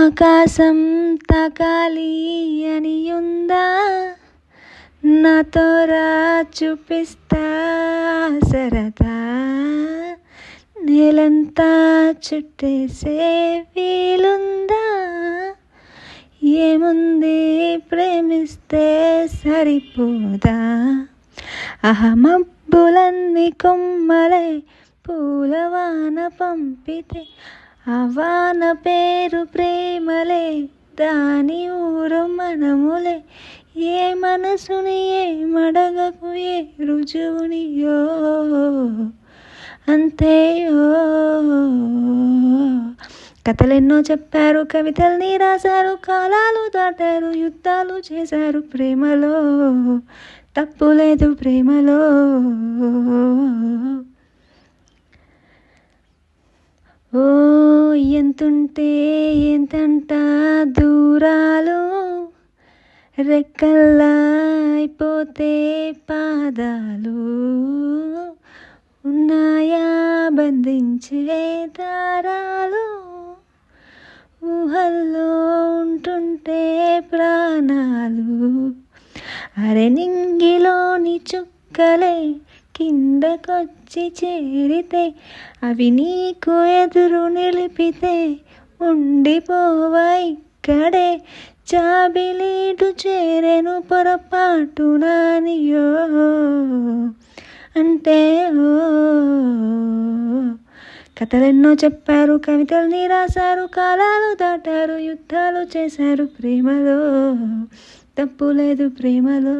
ఆకాశం తాకాలి అని ఉందా, నాతో రా చూపిస్తా సరదా, నేలంతా చుట్టేసే వీలుందా, ఏముంది ప్రేమిస్తే సరిపోదా, మబ్బులన్నీ కొమ్మలై పూలవాన పంపితే ఆ వాన పేరు ప్రేమలే, దాని ఊరు మనములే, ఏ మనసుని ఏ మడగకు ఏ రుజువునియో అంతేయో. కథలెన్నో చెప్పారు, కవితల్ని రాశారు, కాలాలు దాటారు, యుద్ధాలు చేశారు, ప్రేమలో తప్పు లేదు ప్రేమలో. ఓ ఎంతుంటే ఎంతంట దూరాలు, రెక్కల్లా అయిపోతే పాదాలు, ఉన్నాయా బంధించే దారాలు, ఊహల్లో ఉంటుంటే ప్రాణాలు, అరె నింగిలోని చుక్కలే కిందకొచ్చి చేరితే, అవి నీకు ఎదురు నిలిపితే ఉండిపోవా ఇక్కడే, జాబిలీటు చేరెను పొరపాటునానియో అంటే ఓ. కథలెన్నో చెప్పారు, కవితల్ని రాశారు, కాలాలు దాటారు, యుద్ధాలు చేశారు, ప్రేమలో తప్పు లేదు ప్రేమలో.